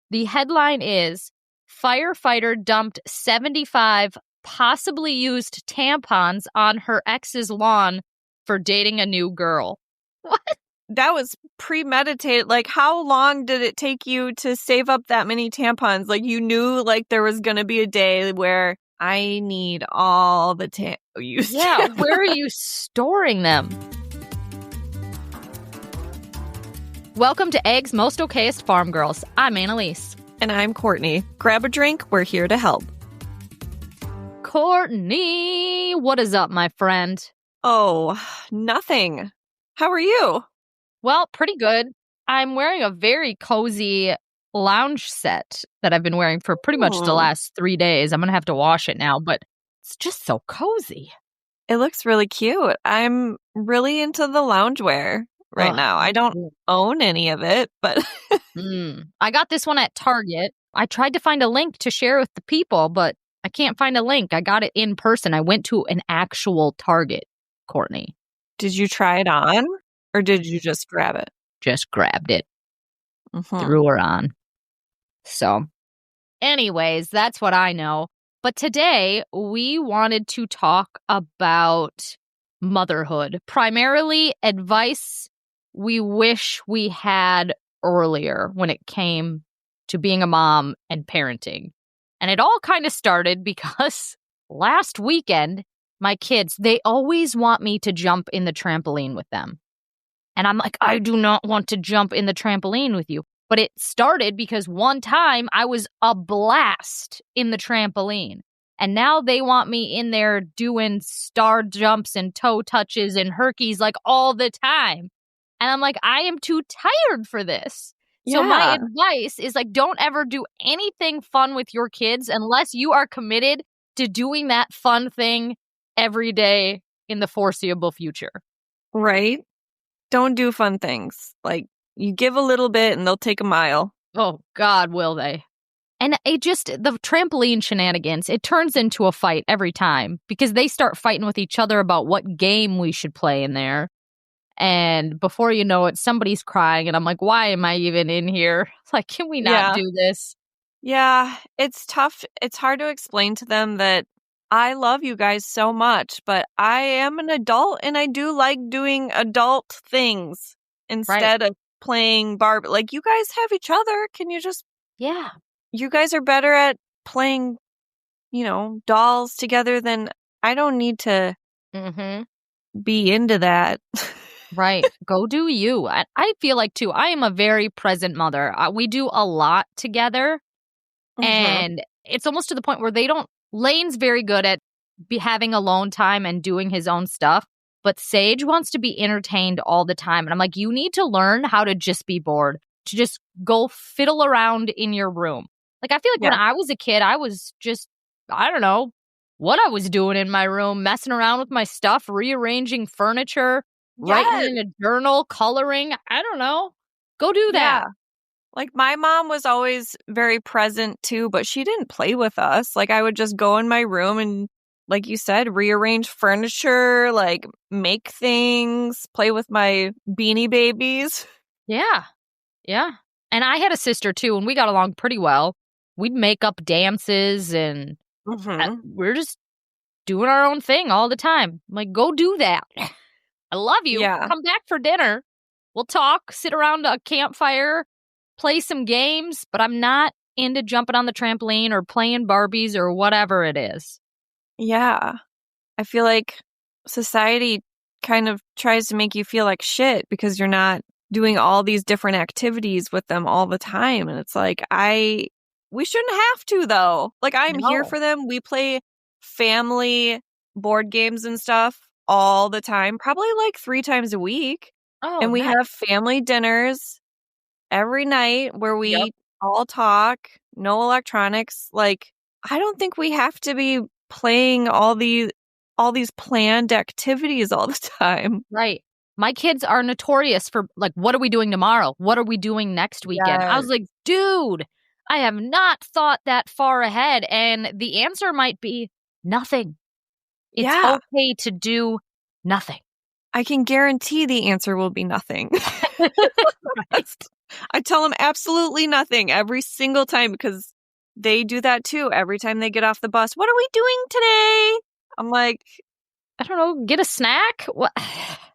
The headline is, firefighter dumped 75 possibly used tampons on her ex's lawn for dating a new girl. What? That was premeditated. Like, how long did it take you to save up that many tampons? Like, you knew, like, there was going to be a day where I need all the used Yeah, tampons. where are you storing them? Welcome to Egg's Most Okayest Farm Girls. I'm Annalise. And I'm Courtney. Grab a drink. We're here to help. Courtney, what is up, my friend? Oh, nothing. How are you? Well, pretty good. I'm wearing a very cozy lounge set that I've been wearing for pretty much the last 3 days. I'm going to have to wash it now, but it's just so cozy. It looks really cute. I'm really into the loungewear right now. I don't own any of it, but... I got this one at Target. I tried to find a link to share with the people, but I can't find a link. I got it in person. I went to an actual Target, Courtney. Did you try it on, or did you just grab it? Just grabbed it. Threw her on. So, anyways, that's what I know. But today, we wanted to talk about motherhood. Primarily, advice we wish we had earlier when it came to being a mom and parenting. And it all kind of started because last weekend, my kids, they always want me to jump in the trampoline with them. And I'm like, I do not want to jump in the trampoline with you. But it started because one time I was a blast in the trampoline. And now they want me in there doing star jumps and toe touches and herkies like all the time. And I'm like, I am too tired for this. So my advice is like, don't ever do anything fun with your kids unless you are committed to doing that fun thing every day in the foreseeable future. Right? Don't do fun things. Like, you give a little bit and they'll take a mile. Oh, God, will they? And it just, the trampoline shenanigans, it turns into a fight every time because they start fighting with each other about what game we should play in there. And before you know it, somebody's crying. And I'm like, why am I even in here? Like, can we not do this? Yeah, it's tough. It's hard to explain to them that I love you guys so much, but I am an adult and I do like doing adult things instead of playing Barbie. Like, you guys have each other. Can you just... Yeah. You guys are better at playing, dolls together than... I don't need to be into that. Right. Go do you. I feel like, too, I am a very present mother. We do a lot together. And it's almost to the point where Lane's very good at having alone time and doing his own stuff. But Sage wants to be entertained all the time. And I'm like, you need to learn how to just be bored. To just go fiddle around in your room. Like, I feel like when I was a kid, I was just, I don't know what I was doing in my room, messing around with my stuff, rearranging furniture. Writing in a journal, coloring. I don't know. Go do that. Yeah. Like, my mom was always very present too, but she didn't play with us. Like, I would just go in my room and, like you said, rearrange furniture, like make things, play with my Beanie Babies. Yeah. Yeah. And I had a sister too, and we got along pretty well. We'd make up dances and we're just doing our own thing all the time. I'm like, go do that. I love you. Yeah. Come back for dinner. We'll talk, sit around a campfire, play some games, but I'm not into jumping on the trampoline or playing Barbies or whatever it is. Yeah. I feel like society kind of tries to make you feel like shit because you're not doing all these different activities with them all the time. And it's like, we shouldn't have to, though. Like, I'm here for them. We play family board games and stuff all the time, probably like 3 times a week. Oh, and we have family dinners every night where we all talk, no electronics. Like, I don't think we have to be playing all these planned activities all the time. Right. My kids are notorious for, like, what are we doing tomorrow? What are we doing next weekend? I was like, dude, I have not thought that far ahead. And the answer might be nothing. It's okay to do nothing. I can guarantee the answer will be nothing. Right. I tell them absolutely nothing every single time because they do that too. Every time they get off the bus, what are we doing today? I'm like, I don't know, get a snack? What?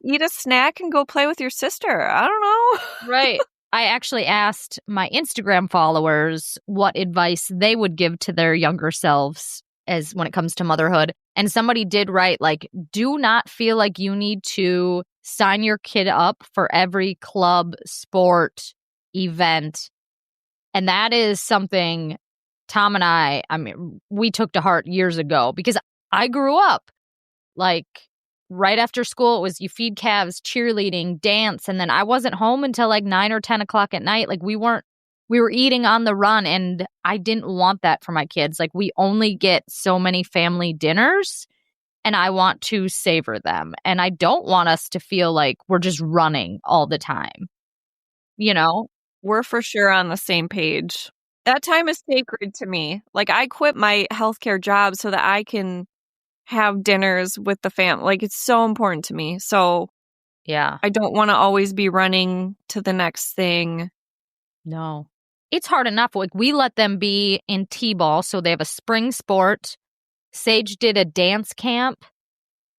eat a snack and go play with your sister. I don't know. Right. I actually asked my Instagram followers what advice they would give to their younger selves as when it comes to motherhood. And somebody did write, like, do not feel like you need to sign your kid up for every club, sport, event. And that is something Tom and I mean, we took to heart years ago because I grew up like right after school. It was you feed calves, cheerleading, dance. And then I wasn't home until like 9 or 10 o'clock at night. Like we were eating on the run, and I didn't want that for my kids. Like we only get so many family dinners, and I want to savor them. And I don't want us to feel like we're just running all the time. You know? We're for sure on the same page. That time is sacred to me. Like I quit my healthcare job so that I can have dinners with the family. Like it's so important to me. So Yeah. I don't want to always be running to the next thing. No. It's hard enough. Like we let them be in T-ball, so they have a spring sport. Sage did a dance camp,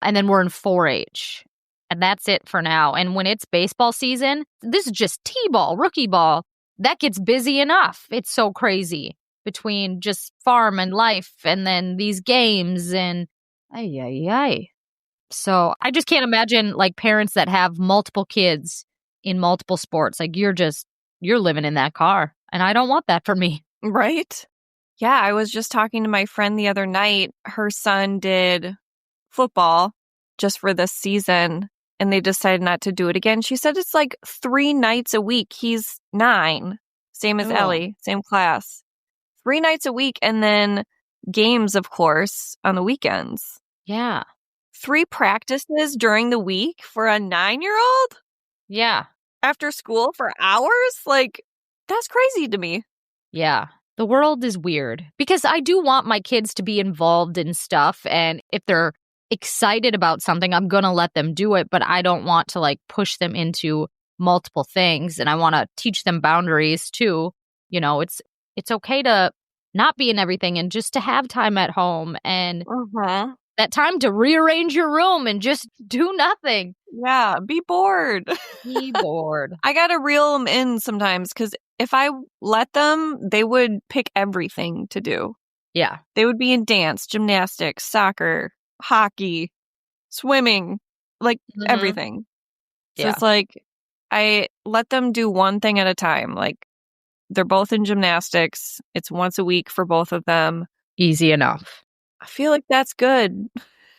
and then we're in 4-H. And that's it for now. And when it's baseball season, this is just T-ball, rookie ball. That gets busy enough. It's so crazy between just farm and life and then these games and ay, ay, ay. So I just can't imagine like parents that have multiple kids in multiple sports. Like you're living in that car. And I don't want that for me. Right? Yeah, I was just talking to my friend the other night. Her son did football just for this season, and they decided not to do it again. She said it's like 3 nights a week. He's 9, same as Ellie, same class. 3 nights a week, and then games, of course, on the weekends. Yeah. 3 practices during the week for a 9-year-old? Yeah. After school for hours? Like, that's crazy to me. Yeah. The world is weird because I do want my kids to be involved in stuff. And if they're excited about something, I'm going to let them do it. But I don't want to like push them into multiple things. And I want to teach them boundaries too. You know, it's okay to not be in everything and just to have time at home and that time to rearrange your room and just do nothing. Yeah, be bored. Be bored. I got to reel them in sometimes because if I let them, they would pick everything to do. Yeah. They would be in dance, gymnastics, soccer, hockey, swimming, like everything. So it's like I let them do one thing at a time. Like they're both in gymnastics. It's once a week for both of them. Easy enough. I feel like that's good.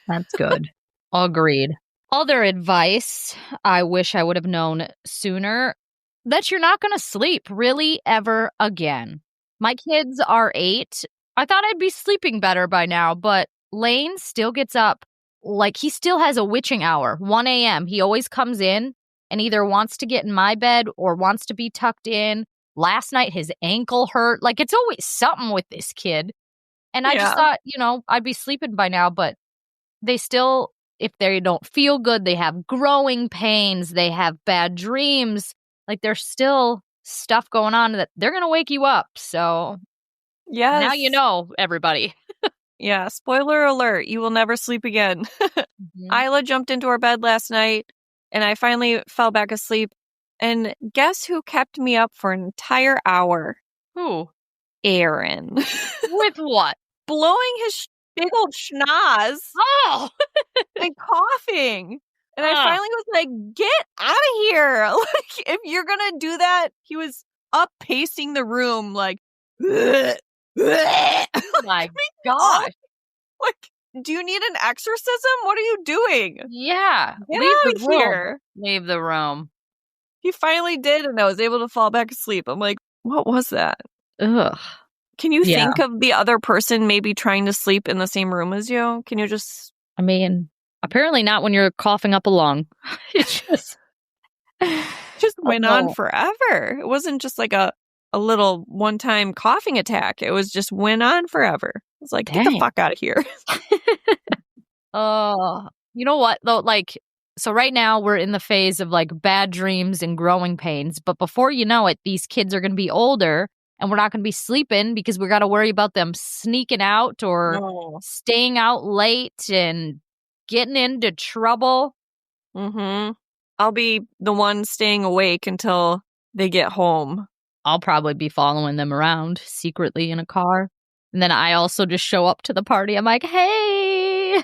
That's good. Agreed. Other advice I wish I would have known sooner, that you're not going to sleep really ever again. My kids are 8. I thought I'd be sleeping better by now, but Lane still gets up. Like he still has a witching hour, 1 a.m. He always comes in and either wants to get in my bed or wants to be tucked in. Last night, his ankle hurt. Like it's always something with this kid. And I just thought, you know, I'd be sleeping by now, but they still, if they don't feel good, they have growing pains, they have bad dreams. Like there's still stuff going on that they're going to wake you up. So now you know, everybody. Yeah, spoiler alert, you will never sleep again. Isla jumped into our bed last night and I finally fell back asleep. And guess who kept me up for an entire hour? Who? Aaron. With what? Blowing his big old schnoz. Oh! And coughing. And I finally was like, get out of here. Like, if you're going to do that, he was up pacing the room like, bleh, bleh. Oh my gosh. Like, do you need an exorcism? What are you doing? Yeah. Get Leave out the of room. here. Leave the room. He finally did, and I was able to fall back asleep. I'm like, what was that? Ugh. Can you think of the other person maybe trying to sleep in the same room as you? Can you just... I mean, apparently not when you're coughing up a lung. It just went on forever. It wasn't just like a little one-time coughing attack. It was just went on forever. I was like, get the fuck out of here. Oh, you know what, though? Like, So right now we're in the phase of like bad dreams and growing pains. But before you know it, these kids are going to be older and we're not going to be sleeping because we got to worry about them sneaking out or No. staying out late and getting into trouble. Mm-hmm. I'll be the one staying awake until they get home. I'll probably be following them around secretly in a car. And then I also just show up to the party. I'm like, hey.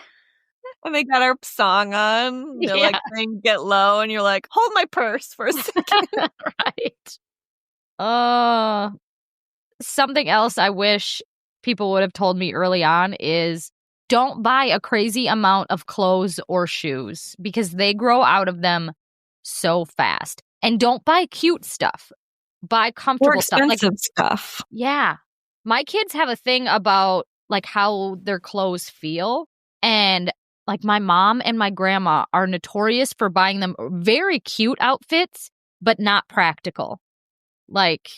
And they got our song on. They're like saying get low, and you're like, hold my purse for a second. Right. Something else I wish people would have told me early on is don't buy a crazy amount of clothes or shoes because they grow out of them so fast. And don't buy cute stuff. Buy comfortable More stuff. expensive stuff. Yeah. My kids have a thing about like how their clothes feel. And like my mom and my grandma are notorious for buying them very cute outfits, but not practical. Like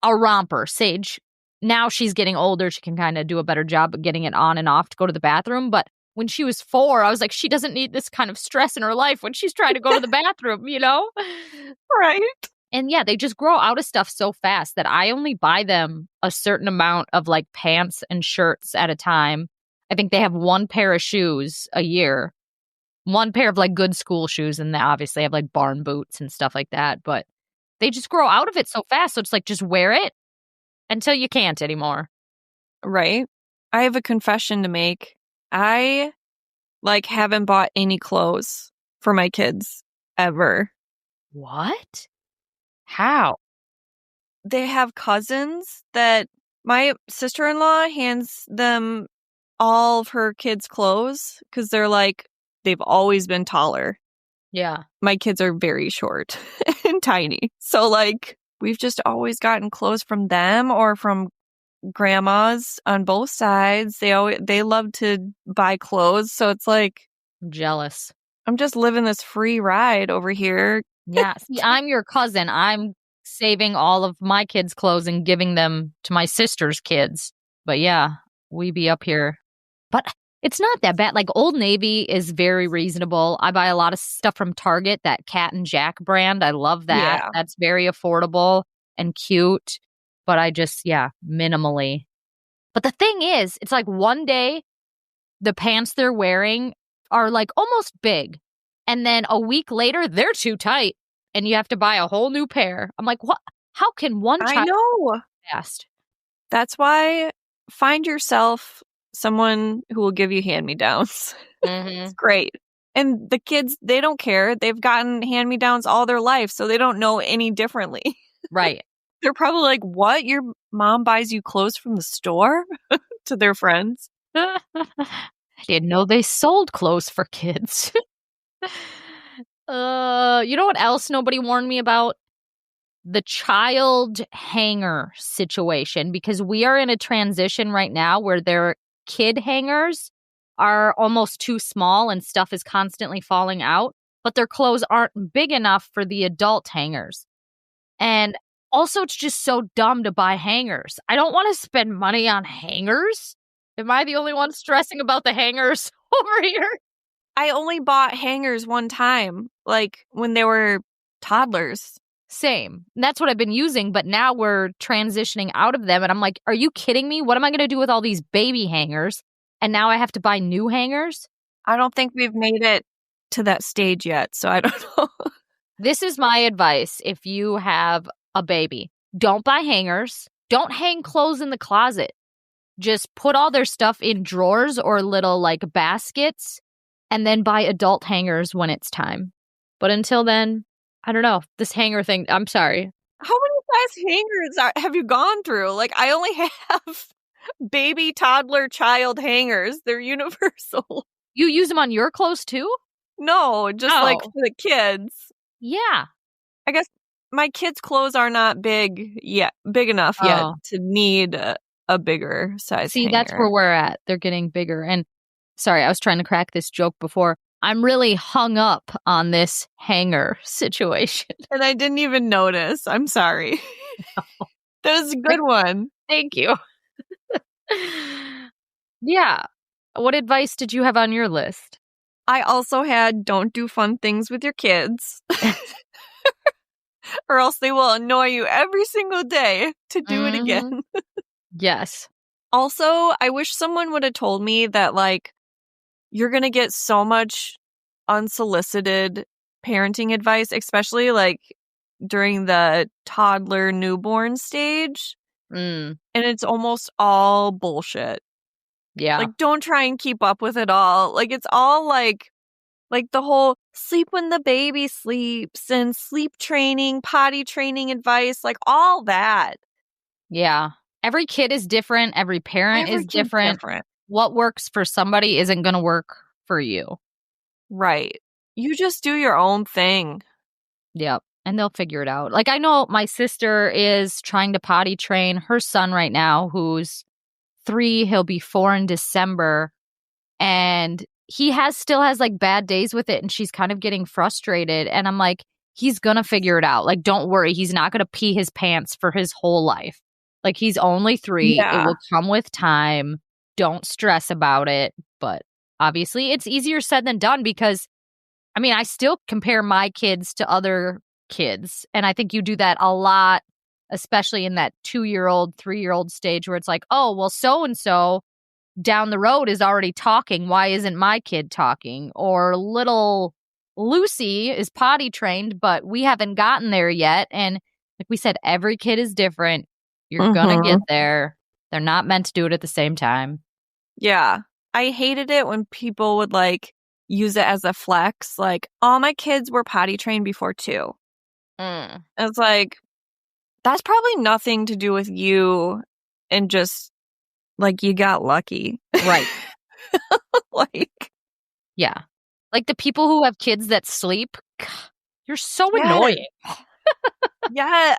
a romper. Sage, now she's getting older. She can kind of do a better job of getting it on and off to go to the bathroom. But when she was 4, I was like, she doesn't need this kind of stress in her life when she's trying to go to the bathroom, you know? Right. And yeah, they just grow out of stuff so fast that I only buy them a certain amount of like pants and shirts at a time. I think they have one pair of shoes a year, one pair of like good school shoes, and they obviously have like barn boots and stuff like that. But they just grow out of it so fast. So it's like, just wear it until you can't anymore. Right. I have a confession to make. I haven't bought any clothes for my kids ever. What? How? They have cousins that my sister-in-law hands them all of her kids' clothes because they've always been taller. Yeah. My kids are very short and tiny. So we've just always gotten clothes from them or from grandmas on both sides. They love to buy clothes. So it's like, I'm jealous. I'm just living this free ride over here. Yeah. See, I'm your cousin. I'm saving all of my kids' clothes and giving them to my sister's kids. But yeah, we be up here. But it's not that bad. Like Old Navy is very reasonable. I buy a lot of stuff from Target, that Cat and Jack brand. I love that. Yeah. That's very affordable and cute. But I just, minimally. But the thing is, it's like one day the pants they're wearing are like almost big. And then a week later, they're too tight. And you have to buy a whole new pair. I'm like, what? How can one child I know. fast? That's why find yourself someone who will give you hand-me-downs. It's great. And the kids, they don't care. They've gotten hand-me-downs all their life, so they don't know any differently. Right. They're probably like, what? Your mom buys you clothes from the store? To their friends. I didn't know they sold clothes for kids. You know what else nobody warned me about? The child hanger situation, because we are in a transition right now where their kid hangers are almost too small and stuff is constantly falling out, but their clothes aren't big enough for the adult hangers. And also, it's just so dumb to buy hangers. I don't want to spend money on hangers. Am I the only one stressing about the hangers over here? I only bought hangers one time, when they were toddlers. Same. That's what I've been using, but now we're transitioning out of them. And I'm like, are you kidding me? What am I going to do with all these baby hangers? And now I have to buy new hangers? I don't think we've made it to that stage yet, so I don't know. This is my advice if you have a baby. Don't buy hangers. Don't hang clothes in the closet. Just put all their stuff in drawers or little baskets and then buy adult hangers when it's time. But until then, I don't know. This hanger thing, I'm sorry. How many size hangers have you gone through? I only have baby, toddler, child hangers. They're universal. You use them on your clothes too? No, just for the kids. Yeah. I guess my kids' clothes are not big enough yet to need a bigger size hanger. That's where we're at. They're getting bigger. And sorry, I was trying to crack this joke before. I'm really hung up on this hanger situation. And I didn't even notice. I'm sorry. No. That was a good one. Thank you. Yeah. What advice did you have on your list? I also had don't do fun things with your kids. Or else they will annoy you every single day to do it again. Yes. Also, I wish someone would have told me that, like, you're going to get so much unsolicited parenting advice, especially, like, during the toddler newborn stage. Mm. And it's almost all bullshit. Yeah. Like, don't try and keep up with it all. Like, it's all, like the whole sleep when the baby sleeps and sleep training, potty training advice, like, all that. Yeah. Every kid is different. Every parent Every is kid's different. What works for somebody isn't going to work for you. Right. You just do your own thing. Yep. And they'll figure it out. Like, I know my sister is trying to potty train her son right now, who's 3. He'll be 4 in December. And he still has like bad days with it. And she's kind of getting frustrated. And I'm like, he's going to figure it out. Like, don't worry. He's not going to pee his pants for his whole life. Like, he's only 3. Yeah. It will come with time. Don't stress about it. But obviously, it's easier said than done because, I mean, I still compare my kids to other kids. And I think you do that a lot, especially in that 2-year-old, 3-year-old stage where it's like, oh, well, so-and-so down the road is already talking. Why isn't my kid talking? Or little Lucy is potty trained, but we haven't gotten there yet. And like we said, every kid is different. You're going to get there. They're not meant to do it at the same time. Yeah. I hated it when people would like use it as a flex. Like, all my kids were potty trained before 2. It's like, that's probably nothing to do with you and just like you got lucky. Right. Like, yeah. Like the people who have kids that sleep, you're so annoying. Yeah.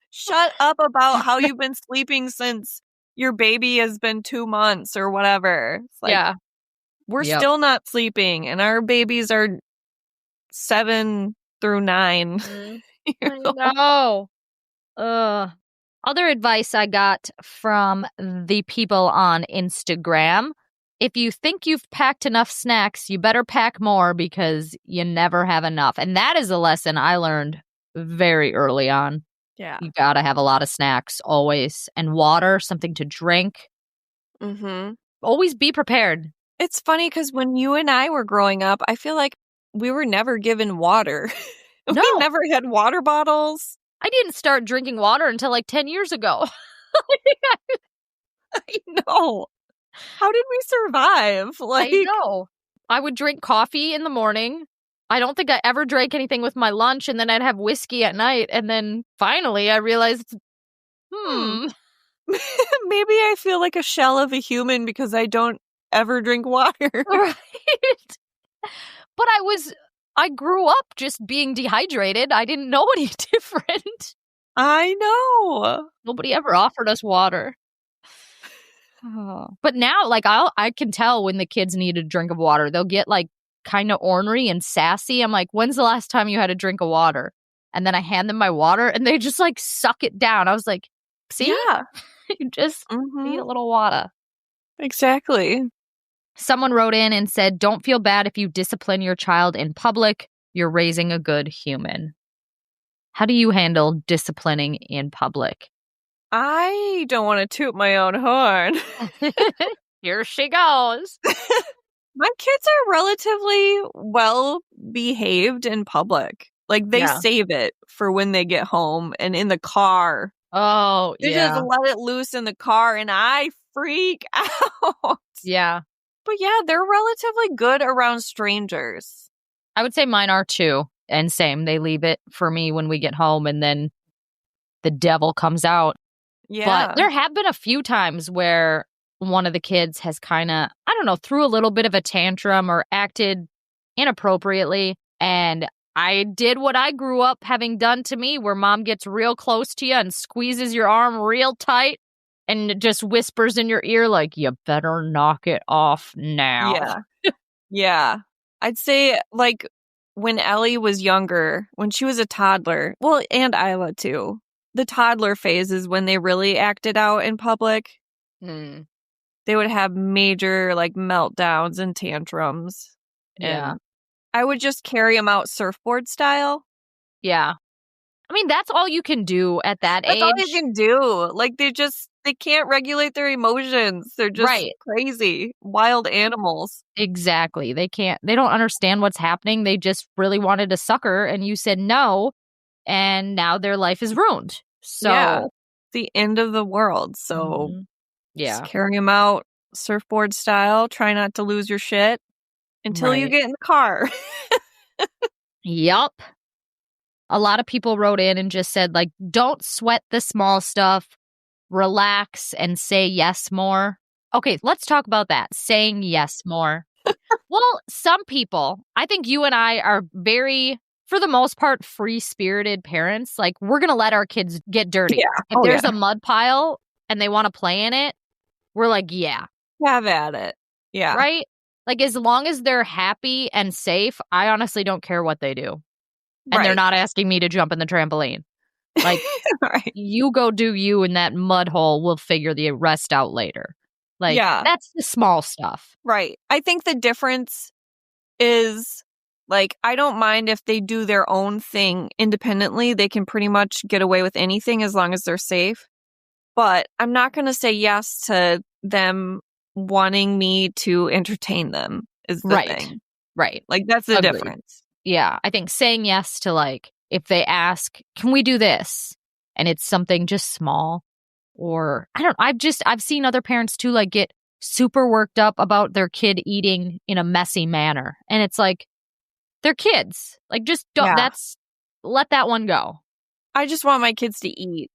Shut up about how you've been sleeping since your baby has been 2 months or whatever. It's like, yeah. we're still not sleeping and our babies are 7 through 9. I know. Other advice I got from the people on Instagram: if you think you've packed enough snacks, you better pack more because you never have enough. And that is a lesson I learned very early on. Yeah. You gotta have a lot of snacks always. And water, something to drink. Always be prepared. It's funny because when you and I were growing up, I feel like we were never given water. No. We never had water bottles. I didn't start drinking water until like 10 years ago. I know. How did we survive? Like, I know. I would drink coffee in the morning. I don't think I ever drank anything with my lunch, and then I'd have whiskey at night. And then finally I realized, maybe I feel like a shell of a human because I don't ever drink water. Right. But I grew up just being dehydrated. I didn't know any different. I know. Nobody ever offered us water. But now, like, I can tell when the kids need a drink of water. They'll get, like, kind of ornery and sassy. I'm like, when's the last time you had a drink of water? And then I hand them my water, and they just, like, suck it down. I was like, see? Yeah. You just need a little water. Exactly. Someone wrote in and said, don't feel bad if you discipline your child in public. You're raising a good human. How do you handle disciplining in public? I don't want to toot my own horn. Here she goes. My kids are relatively well behaved in public. Like, they save it for when they get home and in the car. Oh, they just let it loose in the car and I freak out. Yeah. But yeah, they're relatively good around strangers. I would say mine are too. And same, they leave it for me when we get home and then the devil comes out. Yeah. But there have been a few times where one of the kids has kind of, I don't know, threw a little bit of a tantrum or acted inappropriately. And I did what I grew up having done to me, where mom gets real close to you and squeezes your arm real tight and just whispers in your ear like, you better knock it off now. Yeah. Yeah. I'd say, like, when Ellie was younger, when she was a toddler, well, and Isla too, the toddler phase is when they really acted out in public. They would have major, like, meltdowns and tantrums. Yeah. And I would just carry them out surfboard style. Yeah. I mean, that's all you can do at that That's all you age. can do. Like, they can't regulate their emotions. They're just Right. crazy, wild animals. Exactly. They don't understand what's happening. They just really wanted a sucker and you said no, and now their life is ruined. Yeah. So, The end of the world. So just yeah. carry them out surfboard style. Try not to lose your shit until you Right. get in the car. Yup. A lot of people wrote in and just said, like, don't sweat the small stuff, relax and say yes more. Okay, let's talk about that. Saying yes more. Well, some people, I think you and I are very, for the most part, free-spirited parents. Like, we're going to let our kids get dirty. Yeah. If Oh, there's yeah. a mud pile and they want to play in it, we're like, yeah. Have at it. Yeah. Right? Like, as long as they're happy and safe, I honestly don't care what they do. And they're not asking me to jump in the trampoline. Like, Right. you go do you in that mud hole. We'll figure the rest out later. Like, Yeah. that's the small stuff. Right. I think the difference is, like, I don't mind if they do their own thing independently. They can pretty much get away with anything as long as they're safe. But I'm not going to say yes to them wanting me to entertain them is the thing. Right. Like, that's the Agreed. difference. Yeah. I think saying yes to, like, if they ask, can we do this? And it's something just small. Or I don't I've seen other parents too, like, get super worked up about their kid eating in a messy manner. And it's like, they're kids. Like, just don't, Yeah. let that one go. I just want my kids to eat.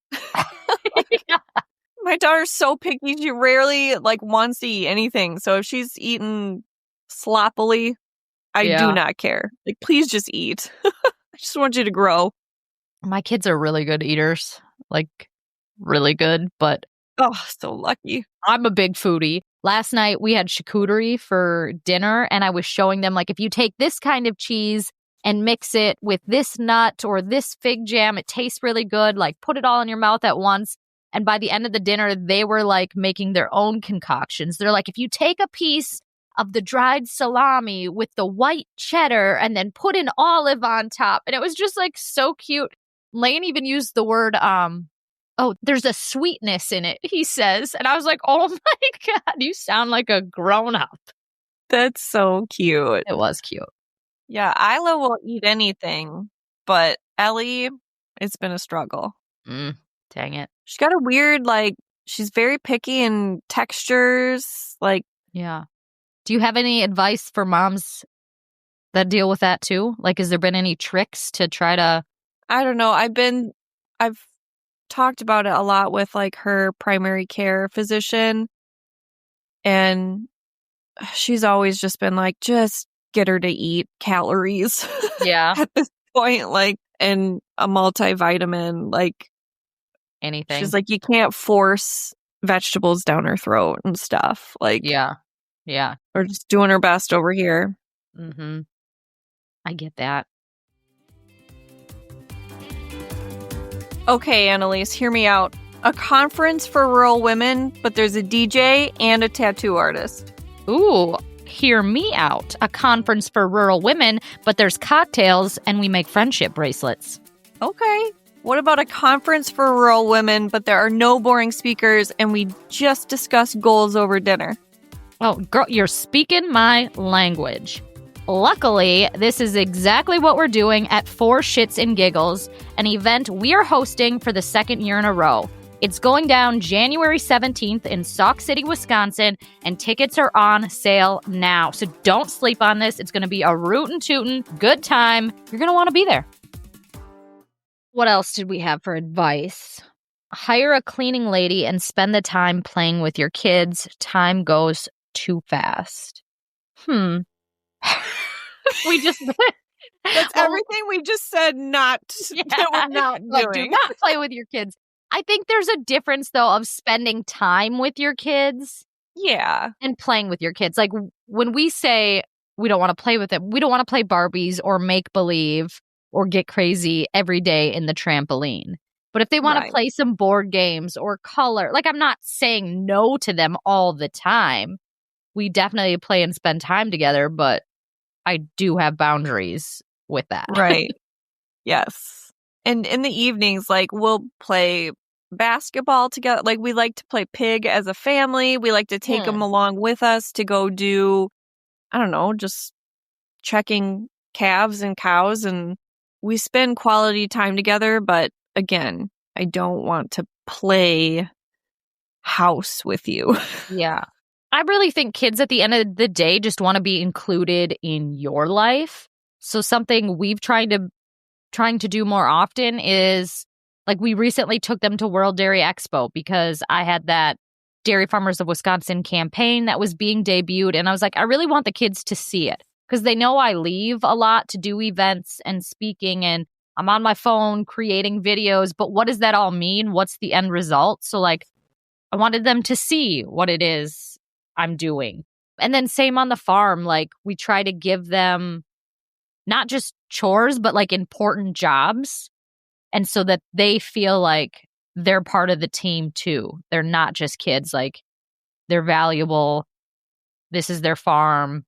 My daughter's so picky. She rarely, like, wants to eat anything. So if she's eating sloppily, I do not care. Like, please just eat. I just want you to grow. My kids are really good eaters. Like, really good, but oh, so lucky. I'm a big foodie. Last night we had charcuterie for dinner, and I was showing them, like, if you take this kind of cheese and mix it with this nut or this fig jam, it tastes really good. Like, put it all in your mouth at once. And by the end of the dinner, they were, like, making their own concoctions. They're like, if you take a piece of the dried salami with the white cheddar and then put an olive on top. And it was just, like, so cute. Lane even used the word, oh, there's a sweetness in it, he says. And I was like, oh my God, you sound like a grown-up. That's so cute. It was cute. Yeah, Isla will eat anything, but Ellie, it's been a struggle. Dang it. She's got a weird, like, she's very picky in textures. Like, yeah. Do you have any advice for moms that deal with that too? Like, has there been any tricks to try to? I don't know. I've talked about it a lot with, like, her primary care physician, and she's always just been like, just get her to eat calories. Yeah. At this point, like, and a multivitamin, like, anything. She's like, you can't force vegetables down her throat and stuff. Like, yeah. We're just doing our best over here. Mm-hmm. I get that. Okay, Annalise, hear me out. A conference for rural women, but there's a DJ and a tattoo artist. Ooh, hear me out. A conference for rural women, but there's cocktails and we make friendship bracelets. Okay. What about a conference for rural women, but there are no boring speakers and we just discuss goals over dinner? Oh, girl, you're speaking my language. Luckily, this is exactly what we're doing at Four Shits and Giggles, an event we are hosting for the second year in a row. It's going down January 17th in Sauk City, Wisconsin, and tickets are on sale now. So don't sleep on this. It's going to be a rootin' tootin' good time. You're going to want to be there. What else did we have for advice? Hire a cleaning lady and spend the time playing with your kids. Time goes too fast. We just That's everything we just said that we're not like, doing. do not play with your kids. I think there's a difference, though, of spending time with your kids. Yeah. And playing with your kids. Like, when we say we don't want to play with them, we don't want to play Barbies or make believe or get crazy every day in the trampoline. But if they want to play some board games or color, like, I'm not saying no to them all the time. We definitely play and spend time together, but I do have boundaries with that. Right. Yes. And in the evenings, like, we'll play basketball together. Like, we like to play pig as a family. We like to take them along with us to go do, I don't know, just checking calves and cows. And we spend quality time together. But again, I don't want to play house with you. Yeah. I really think kids at the end of the day just want to be included in your life. So something we've trying to do more often is, like, we recently took them to World Dairy Expo because I had that Dairy Farmers of Wisconsin campaign that was being debuted. And I was like, I really want the kids to see it because they know I leave a lot to do events and speaking, and I'm on my phone creating videos. But what does that all mean? What's the end result? So, like, I wanted them to see what it is I'm doing. And then same on the farm, like, we try to give them not just chores, but like important jobs. And so that they feel like they're part of the team too. They're not just kids, like, they're valuable. This is their farm.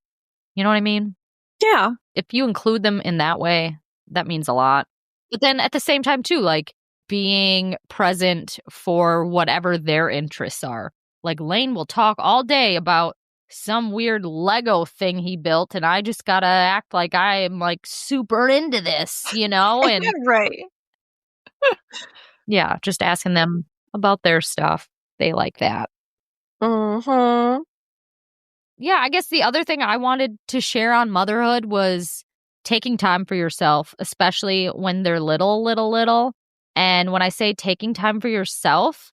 You know what I mean? Yeah. If you include them in that way, that means a lot. But then at the same time too, like, being present for whatever their interests are. Like, Lane will talk all day about some weird Lego thing he built, and I just gotta act like I am, like, super into this, you know? And Right. yeah, just asking them about their stuff. They like that. Mm-hmm. Yeah, I guess the other thing I wanted to share on motherhood was taking time for yourself, especially when they're little. And when I say taking time for yourself,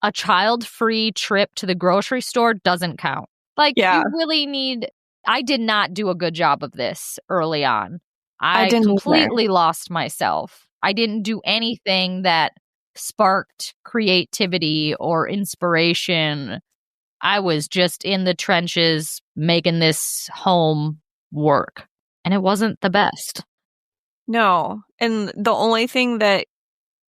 a child-free trip to the grocery store doesn't count. Like, Yeah. you really need... I did not do a good job of this early on. I I didn't either. completely lost myself. I didn't do anything that sparked creativity or inspiration. I was just in the trenches making this home work, and it wasn't the best. No. And the only thing that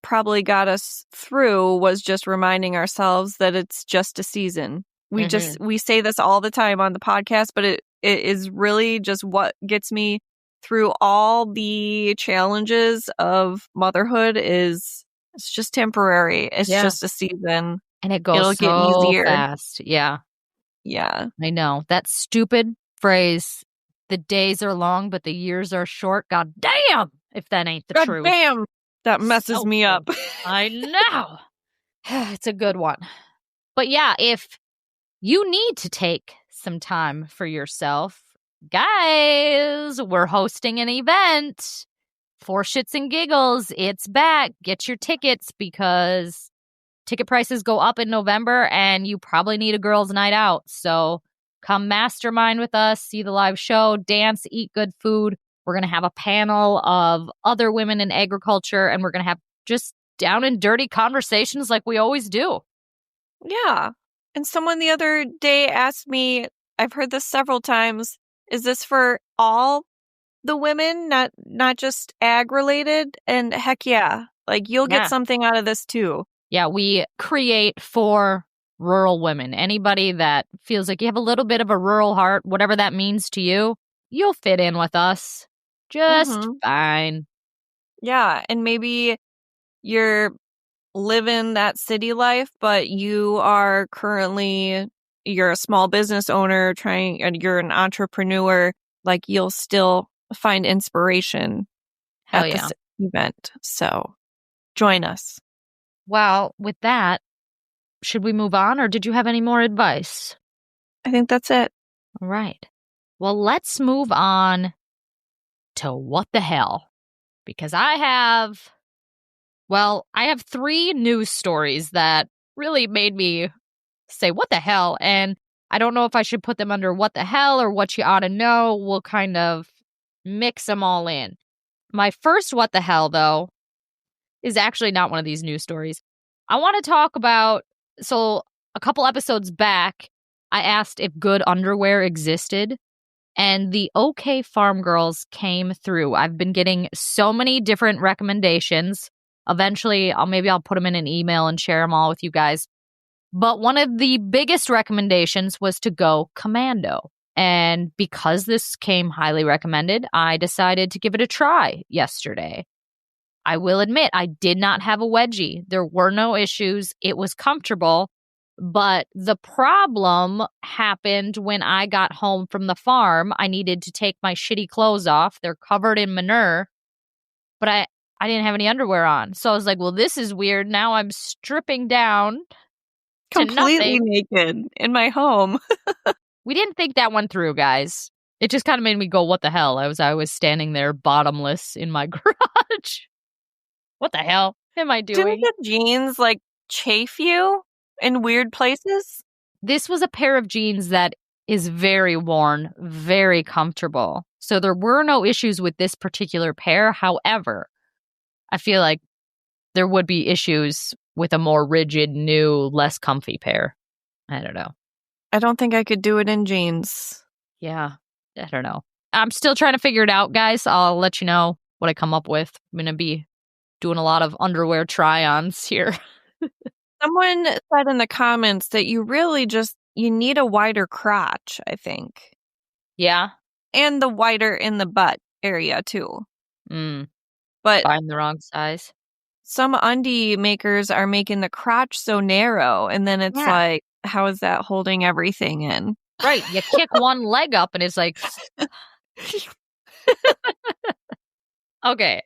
probably got us through was just reminding ourselves that it's just a season. We say this all the time on the podcast, but it is really just what gets me through all the challenges of motherhood. It's just temporary. It's just a season. And it goes It'll get so easier. fast. Yeah, I know. That stupid phrase, the days are long, but the years are short. God damn, if that ain't the God truth. damn, that messes me up. I know. It's a good one. But yeah, if you need to take some time for yourself, guys, we're hosting an event for shits and giggles. It's back. Get your tickets because ticket prices go up in November and you probably need a girls' night out. So come mastermind with us, see the live show, dance, eat good food. We're going to have a panel of other women in agriculture, and we're going to have just down and dirty conversations like we always do. Yeah. And someone the other day asked me, I've heard this several times, is this for all the women, not just ag related? And heck yeah, like, you'll get something out of this too. Yeah, we create for rural women. Anybody that feels like you have a little bit of a rural heart, whatever that means to you, you'll fit in with us just fine. Yeah, and maybe you're living that city life, but you're a small business owner and you're an entrepreneur. Like, you'll still find inspiration at this event. So join us. Well, with that, should we move on, or did you have any more advice? I think that's it. All right. Well, let's move on to what the hell. Because I have 3 news stories that really made me say, what the hell? And I don't know if I should put them under what the hell or what you ought to know. We'll kind of mix them all in. My first what the hell, though, is actually not one of these news stories. I want to talk about, so a couple episodes back, I asked if good underwear existed, and the OK Farm Girls came through. I've been getting so many different recommendations. Eventually, I'll put them in an email and share them all with you guys. But one of the biggest recommendations was to go commando. And because this came highly recommended, I decided to give it a try yesterday. I will admit, I did not have a wedgie. There were no issues. It was comfortable. But the problem happened when I got home from the farm. I needed to take my shitty clothes off. They're covered in manure. But I didn't have any underwear on. So I was like, well, this is weird. Now I'm stripping down to completely nothing. naked in my home. We didn't think that one through, guys. It just kind of made me go, what the hell? I was standing there bottomless in my garage. What the hell am I doing? Didn't the jeans like chafe you in weird places? This was a pair of jeans that is very worn, very comfortable. So there were no issues with this particular pair. However, I feel like there would be issues with a more rigid, new, less comfy pair. I don't know. I don't think I could do it in jeans. Yeah, I don't know. I'm still trying to figure it out, guys. I'll let you know what I come up with. I'm going to be doing a lot of underwear try-ons here. Someone said in the comments that you really you need a wider crotch, I think. Yeah? And the wider in the butt area, too. But find the wrong size. Some undie makers are making the crotch so narrow, and then it's like, how is that holding everything in? Right. You kick one leg up, and it's like... Okay.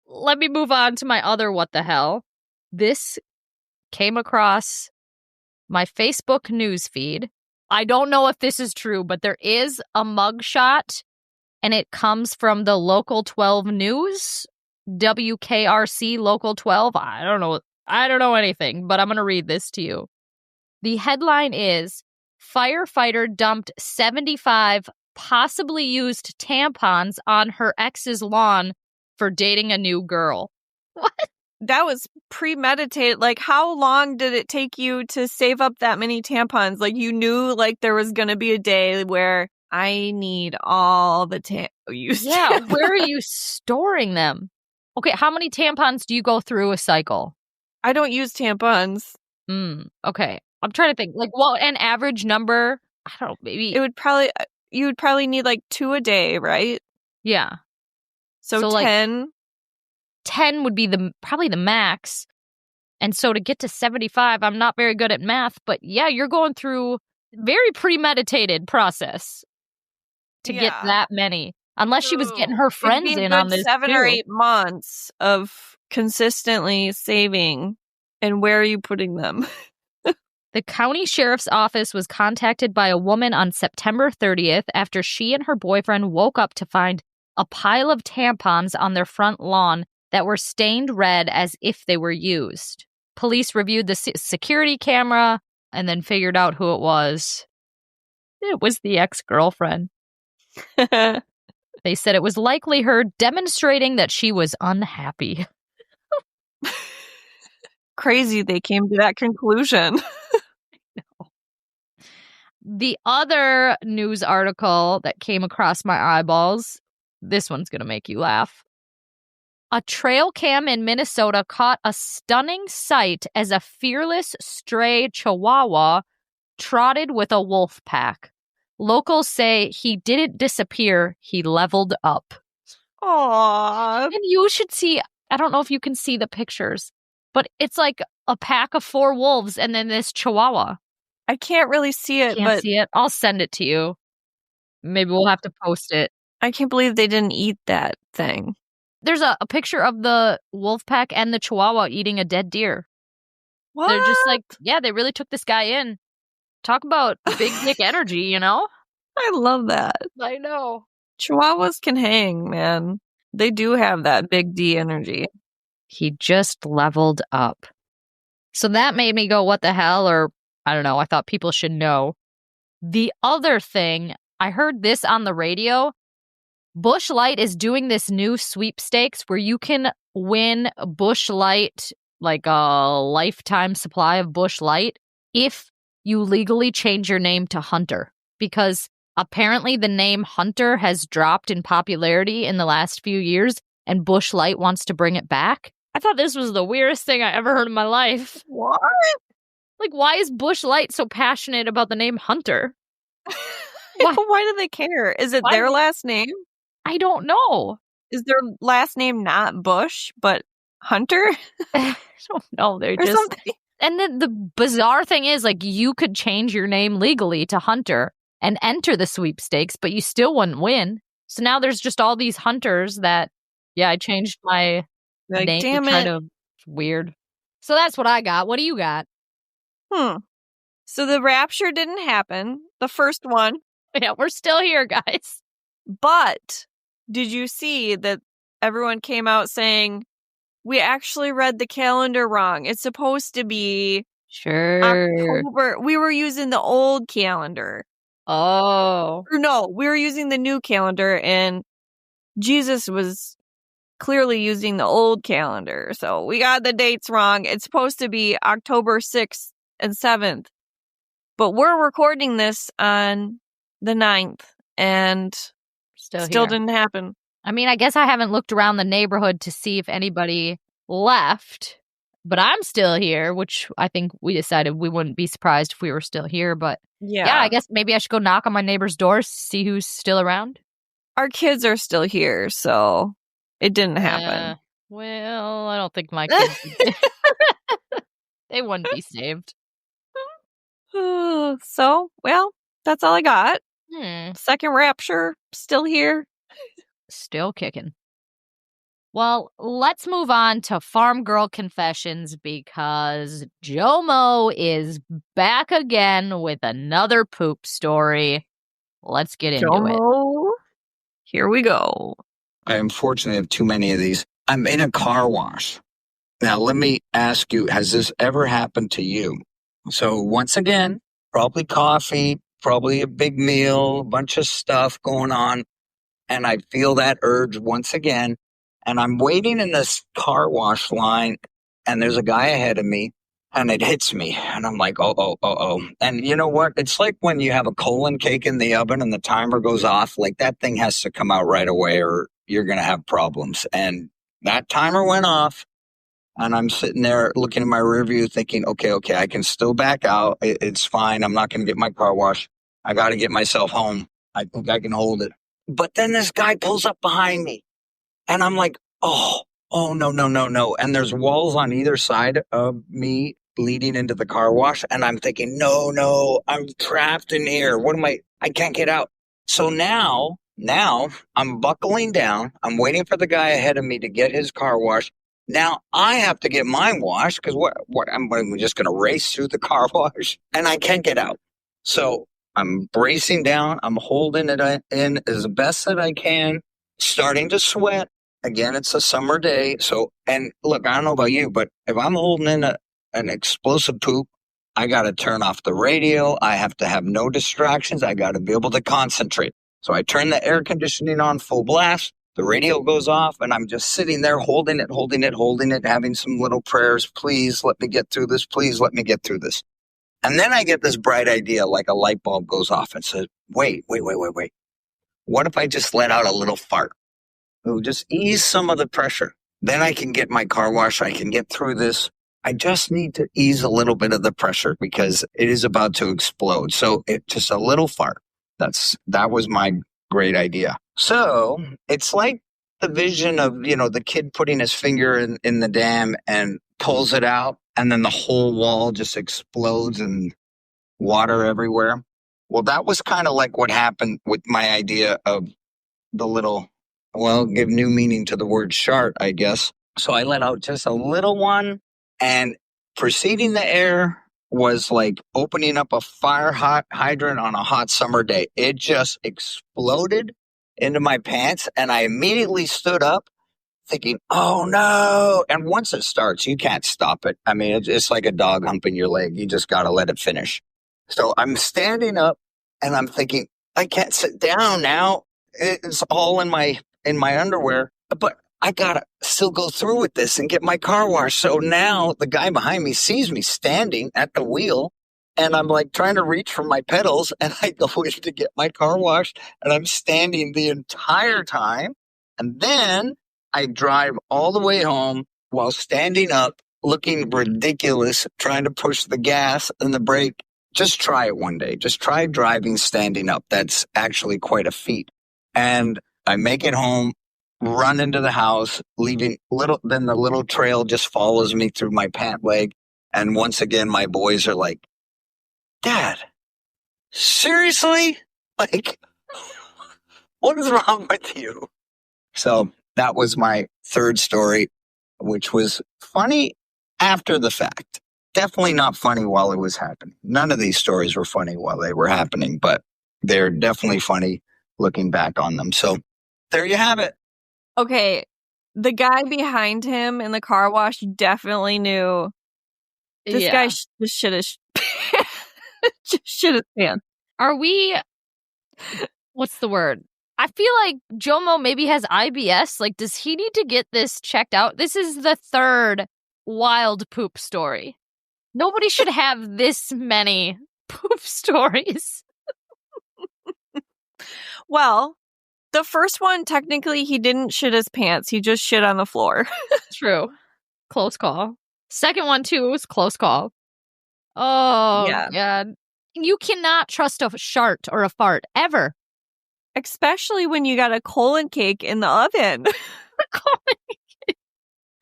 Let me move on to my other what the hell. This came across my Facebook news feed. I don't know if this is true, but there is a mugshot, and it comes from the Local 12 News, WKRC Local 12. I don't know anything, but I'm going to read this to you. The headline is, firefighter dumped 75 possibly used tampons on her ex's lawn for dating a new girl. What? That was premeditated. Like, how long did it take you to save up that many tampons? Like, you knew, like, there was going to be a day where I need all the tampons. Yeah, where are you storing them? Okay, how many tampons do you go through a cycle? I don't use tampons. Okay. I'm trying to think. Like, what an average number? I don't know, maybe... You would probably need, like, 2 a day, right? Yeah. So 10? Like, 10 would be probably the max. And so to get to 75, I'm not very good at math, but yeah, you're going through a very premeditated process to get that many. Unless she was getting her friends in on this 7 too. or 8 months of consistently saving. And where are you putting them? The county sheriff's office was contacted by a woman on September 30th after she and her boyfriend woke up to find a pile of tampons on their front lawn that were stained red as if they were used. Police reviewed the security camera and then figured out who it was. It was the ex-girlfriend. They said it was likely her, demonstrating that she was unhappy. Crazy they came to that conclusion. No. The other news article that came across my eyeballs, this one's going to make you laugh. A trail cam in Minnesota caught a stunning sight as a fearless stray chihuahua trotted with a wolf pack. Locals say he didn't disappear, he leveled up. Aww. And you should see, I don't know if you can see the pictures, but it's like a pack of 4 wolves and then this chihuahua. I can't really see it, Can't see it? I'll send it to you. Maybe we'll have to post it. I can't believe they didn't eat that thing. There's a picture of the wolf pack and the chihuahua eating a dead deer. What? They're just like, yeah, they really took this guy in. Talk about big dick energy, you know? I love that. I know. Chihuahuas can hang, man. They do have that big D energy. He just leveled up. So that made me go, what the hell? Or, I don't know, I thought people should know. The other thing, I heard this on the radio. Busch Light is doing this new sweepstakes where you can win Busch Light, like a lifetime supply of Busch Light, if you legally change your name to Hunter. Because apparently the name Hunter has dropped in popularity in the last few years, and Busch Light wants to bring it back. I thought this was the weirdest thing I ever heard in my life. What? Like, why is Busch Light so passionate about the name Hunter? Why? Why do they care? Is it Why? their last name? I don't know. Is their last name not Bush, but Hunter I don't know. They're or just. something? And then the bizarre thing is, like, you could change your name legally to Hunter and enter the sweepstakes, but you still wouldn't win. So now there's just all these hunters that, yeah, I changed my Like, name to damn try it. to. It's weird. So that's what I got. What do you got? So the rapture didn't happen, the first one. Yeah, we're still here, guys. But did you see that everyone came out saying, we actually read the calendar wrong. It's supposed to be Sure. October. We were using the old calendar. Oh. Or no, we were using the new calendar, and Jesus was clearly using the old calendar. So we got the dates wrong. It's supposed to be October 6th and 7th. But we're recording this on the 9th, and still here. didn't happen. I mean, I guess I haven't looked around the neighborhood to see if anybody left, but I'm still here, which I think we decided we wouldn't be surprised if we were still here. But yeah, I guess maybe I should go knock on my neighbor's doors, see who's still around. Our kids are still here, so it didn't happen. Well, I don't think my kids they wouldn't be saved. So, well, that's all I got. Second rapture, still here. Still kicking. Well, let's move on to Farm Girl Confessions because Jomo is back again with another poop story. Let's get into it. Here we go. I unfortunately have too many of these. I'm in a car wash. Now, let me ask you, has this ever happened to you? So once again, probably coffee, probably a big meal, a bunch of stuff going on. And I feel that urge once again. And I'm waiting in this car wash line, and there's a guy ahead of me, and it hits me. And I'm like, oh. And you know what? It's like when you have a colon cake in the oven and the timer goes off, like that thing has to come out right away or you're going to have problems. And that timer went off, and I'm sitting there looking at my rear view thinking, okay, I can still back out. It's fine. I'm not going to get my car wash. I got to get myself home. I think I can hold it. But then this guy pulls up behind me. And I'm like, oh, no. And there's walls on either side of me leading into the car wash. And I'm thinking, no, I'm trapped in here. I can't get out. So now I'm buckling down. I'm waiting for the guy ahead of me to get his car wash. Now I have to get mine washed because I'm just going to race through the car wash and I can't get out. So I'm bracing down. I'm holding it in as best that I can. Starting to sweat. Again, it's a summer day. So, and look, I don't know about you, but if I'm holding in an explosive poop, I got to turn off the radio. I have to have no distractions. I got to be able to concentrate. So I turn the air conditioning on full blast. The radio goes off and I'm just sitting there holding it, having some little prayers. Please let me get through this. Please let me get through this. And then I get this bright idea, like a light bulb goes off and says, wait. What if I just let out a little fart? It will just ease some of the pressure. Then I can get my car wash. I can get through this. I just need to ease a little bit of the pressure because it is about to explode. So just a little fart. That was my great idea. So it's like the vision of, the kid putting his finger in the dam and pulls it out. And then the whole wall just explodes and water everywhere. Well, that was kind of like what happened with my idea of the little, give new meaning to the word shart, I guess. So I let out just a little one, and preceding the air was like opening up a fire hydrant on a hot summer day. It just exploded into my pants, and I immediately stood up thinking, oh no. And once it starts, you can't stop it. I mean, it's like a dog humping your leg. You just got to let it finish. So I'm standing up and I'm thinking, I can't sit down now. It's all in my underwear, but I gotta still go through with this and get my car washed. So now the guy behind me sees me standing at the wheel and I'm like trying to reach for my pedals and I go in to get my car washed and I'm standing the entire time. And then I drive all the way home while standing up, looking ridiculous, trying to push the gas and the brake just try it one day. Just try driving standing up. That's actually quite a feat. And I make it home, run into the house, leaving then the little trail just follows me through my pant leg. And once again, my boys are like, Dad, seriously? Like, what is wrong with you? So that was my third story, which was funny after the fact. Definitely not funny while it was happening. None of these stories were funny while they were happening, but they're definitely funny looking back on them. So there you have it. Okay. The guy behind him in the car wash definitely knew this guy just shit his just shit his pants. Are we, what's the word? I feel like Jomo maybe has IBS. Like, does he need to get this checked out? This is the third wild poop story. Nobody should have this many poop stories. Well, the first one, technically, he didn't shit his pants. He just shit on the floor. True. Close call. Second one, too, was close call. Oh, Yeah. God. You cannot trust a shart or a fart, ever. Especially when you got a colon cake in the oven.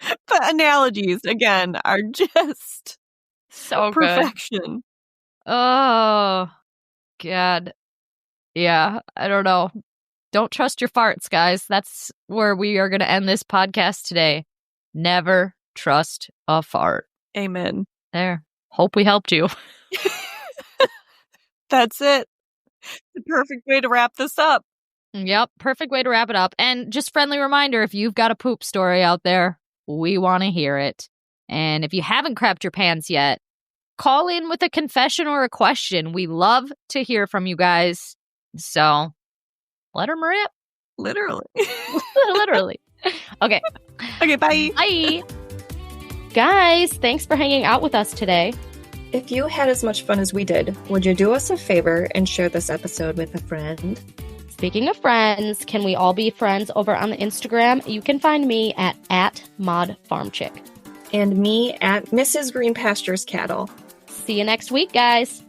The analogies, again, are just so perfection. Good. Oh, God. Yeah, I don't know. Don't trust your farts, guys. That's where we are going to end this podcast today. Never trust a fart. Amen. There. Hope we helped you. That's it. The perfect way to wrap this up. Yep, perfect way to wrap it up. And just friendly reminder, if you've got a poop story out there, we want to hear it. And if you haven't crapped your pants yet, call in with a confession or a question. We love to hear from you guys. So let them rip. Literally. Literally. Okay. Okay, bye. Bye. Guys, thanks for hanging out with us today. If you had as much fun as we did, would you do us a favor and share this episode with a friend? Speaking of friends, can we all be friends over on the Instagram? You can find me at @ModFarmChick. And me at Mrs. Green Pastures Cattle. See you next week, guys.